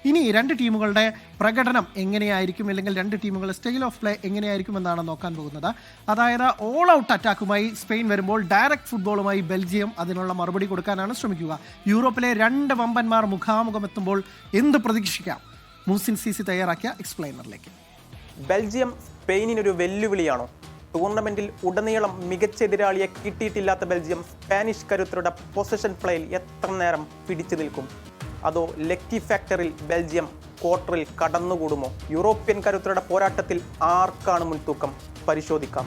ഇനി രണ്ട് ടീമുകളുടെ പ്രകടനം എങ്ങനെയായിരിക്കും, അല്ലെങ്കിൽ രണ്ട് ടീമുകളുടെ സ്റ്റൈൽ ഓഫ് പ്ലേ എങ്ങനെയായിരിക്കും എന്നാണ് നോക്കാൻ പോകുന്നത്. അതായത് ഓൾ ഔട്ട് അറ്റാക്കുമായി സ്പെയിൻ വരുമ്പോൾ ഡയറക്റ്റ് ഫുട്ബോളുമായി ബെൽജിയം അതിനുള്ള മറുപടി കൊടുക്കാനാണ് ശ്രമിക്കുക. യൂറോപ്പിലെ രണ്ട് വമ്പന്മാർ മുഖാമുഖമെത്തുമ്പോൾ എന്ത് പ്രതീക്ഷിക്കാം? മൂസിൻ സി തയ്യാറാക്കിയ എക്സ്പ്ലെയിനറിലേക്ക്. ബെൽജിയം സ്പെയിനിനൊരു വെല്ലുവിളിയാണോ? ടൂർണമെന്റിൽ ഉടനീളം മികച്ച എതിരാളിയെ കിട്ടിയിട്ടില്ലാത്ത ബെൽജിയം സ്പാനിഷ് കരുത്തരുടെ പൊസിഷൻ പ്ലേയിൽ എത്ര നേരം പിടിച്ചു നിൽക്കും? അതോ ലക്കി ഫാക്ടറിൽ ബെൽജിയം ക്വാർട്ടറിൽ കടന്നുകൂടുമോ? യൂറോപ്യൻ കരുത്തരുടെ പോരാട്ടത്തിൽ ആർക്കാണ് മുൻതൂക്കം? പരിശോധിക്കാം.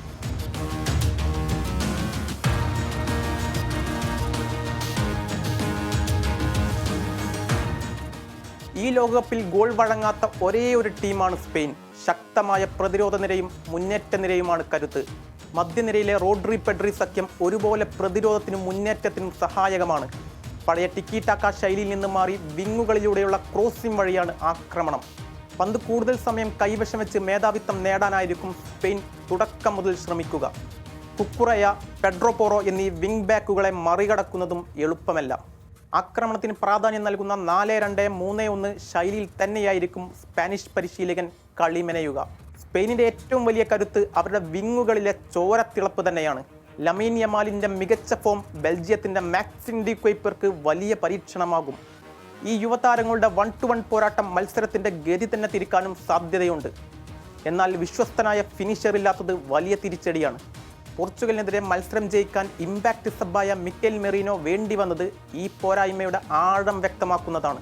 ഈ ലോകകപ്പിൽ ഗോൾ വഴങ്ങാത്ത ഒരേ ഒരു ടീമാണ് സ്പെയിൻ. ശക്തമായ പ്രതിരോധ നിരയും മുന്നേറ്റ നിരയുമാണ് കരുത്ത്. മധ്യനിരയിലെ റോഡ്രി പെഡ്രി സഖ്യം ഒരുപോലെ പ്രതിരോധത്തിനും മുന്നേറ്റത്തിനും സഹായകമാണ്. പഴയ ടിക്കി ടാക്ക ശൈലിയിൽ നിന്ന് മാറി വിങ്ങുകളിലൂടെയുള്ള ക്രോസിംഗ് വഴിയാണ് ആക്രമണം. പന്ത് കൂടുതൽ സമയം കൈവശം വെച്ച് മേധാവിത്വം നേടാനായിരിക്കും സ്പെയിൻ തുടക്കം മുതൽ ശ്രമിക്കുക. കുക്കുറയ, പെഡ്രോ പോറോ എന്നീ വിങ് ബാക്കുകളെ മറികടക്കുന്നതും എളുപ്പമല്ല. ആക്രമണത്തിന് പ്രാധാന്യം നൽകുന്ന 4-2-3-1 ശൈലിയിൽ തന്നെയായിരിക്കും സ്പാനിഷ് പരിശീലകൻ കളിമെനയുക. സ്പെയിനിന്റെ ഏറ്റവും വലിയ കരുത്ത് അവരുടെ വിങ്ങുകളിലെ ചോരത്തിളപ്പ് തന്നെയാണ്. ലമീൻ യമാലിന്റെ മികച്ച ഫോം ബെൽജിയത്തിന്റെ മാക്സിം ഡി ക്വൈപ്പർക്ക് വലിയ പരീക്ഷണമാകും. ഈ യുവതാരങ്ങളുടെ 1-to-1 പോരാട്ടം മത്സരത്തിന്റെ ഗതി തന്നെ തിരിക്കാനും സാധ്യതയുണ്ട്. എന്നാൽ വിശ്വസ്തനായ ഫിനിഷർ ഇല്ലാത്തത് വലിയ തിരിച്ചടിയാണ്. പോർച്ചുഗലിനെതിരെ മത്സരം ജയിക്കാൻ ഇമ്പാക്റ്റ് സബ്ബായ മിക്കൽ മെറീനോ വേണ്ടി വന്നത് ഈ പോരായ്മയുടെ ആഴം വ്യക്തമാക്കുന്നതാണ്.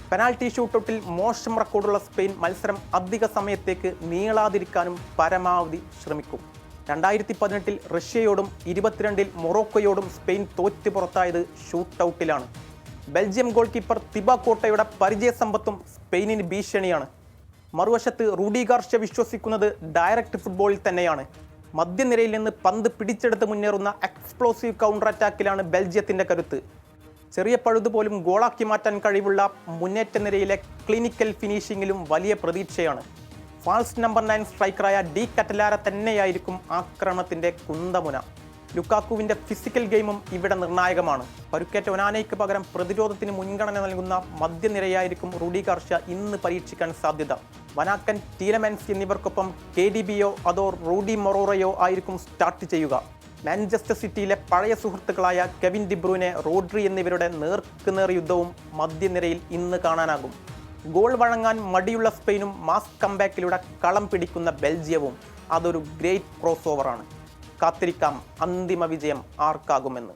പെനാൽറ്റി ഷൂട്ടൗട്ടിൽ മോശം റെക്കോർഡുള്ള സ്പെയിൻ മത്സരം അധിക സമയത്തേക്ക് നീളാതിരിക്കാനും പരമാവധി ശ്രമിക്കും. 2018 റഷ്യയോടും 22 മൊറോക്കോയോടും സ്പെയിൻ തോറ്റ് പുറത്തായത് ഷൂട്ടൗട്ടിലാണ്. ബെൽജിയം ഗോൾ കീപ്പർ തിബ കോട്ടയുടെ പരിചയസമ്പത്തും സ്പെയിനിന് ഭീഷണിയാണ്. മറുവശത്ത് റൂഡി ഗാർഷ്യ വിശ്വസിക്കുന്നത് ഡയറക്റ്റ് ഫുട്ബോളിൽ തന്നെയാണ്. മധ്യനിരയിൽ നിന്ന് പന്ത് പിടിച്ചെടുത്ത് മുന്നേറുന്ന എക്സ്പ്ലോസീവ് കൗണ്ടർ അറ്റാക്കിലാണ് ബെൽജിയത്തിന്റെ കരുത്ത്. ചെറിയ പഴുതുപോലും ഗോളാക്കി മാറ്റാൻ കഴിവുള്ള മുന്നേറ്റ നിരയിലെ ക്ലിനിക്കൽ ഫിനിഷിങ്ങിലും വലിയ പ്രതീക്ഷയാണ്. ഫാൾസ് നമ്പർ 9 സ്ട്രൈക്കറായ ഡി കറ്റലാര തന്നെയായിരിക്കും ആക്രമണത്തിന്റെ കുന്തമുന. ലുക്കാക്കുവിന്റെ ഫിസിക്കൽ ഗെയിമും ഇവിടെ നിർണായകമാണ്. പരുക്കേറ്റ ഒനാനയ്ക്ക് പകരം പ്രതിരോധത്തിന് മുൻഗണന നൽകുന്ന മധ്യനിരയായിരിക്കും റൂഡി ഗാർഷ്യ ഇന്ന് പരീക്ഷിക്കാൻ സാധ്യത. വനാക്കൻ, ടീലമെൻസ് എന്നിവർക്കൊപ്പം KDBയോ അതോ റൂഡി മൊറോറയോ ആയിരിക്കും സ്റ്റാർട്ട് ചെയ്യുക. മാഞ്ചസ്റ്റർ സിറ്റിയിലെ പഴയ സുഹൃത്തുക്കളായ കെവിൻ ഡി ബ്രൂനെ, റോഡ്രി എന്നിവരുടെ നേർക്കുനേർ യുദ്ധവും മധ്യനിരയിൽ ഇന്ന് കാണാനാകും. ഗോൾ വഴങ്ങാൻ മടിയുള്ള സ്പെയിനും മാസ് കംബാക്കിലൂടെ കളം പിടിക്കുന്ന ബെൽജിയവും അതൊരു ഗ്രേറ്റ് ക്രോസ് ഓവറാണ്. കാത്തിരിക്കാം അന്തിമ വിജയം ആർക്കാകുമെന്ന്.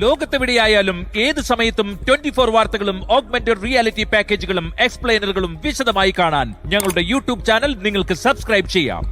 ലോകത്തെവിടെയായാലും ഏത് സമയത്തും 24 വാർത്തകളും ഓഗ്മെന്റഡ് റിയാലിറ്റി പാക്കേജുകളും എക്സ്പ്ലെയിനറുകളും വിശദമായി കാണാൻ ഞങ്ങളുടെ യൂട്യൂബ് ചാനൽ നിങ്ങൾക്ക് സബ്സ്ക്രൈബ് ചെയ്യാം.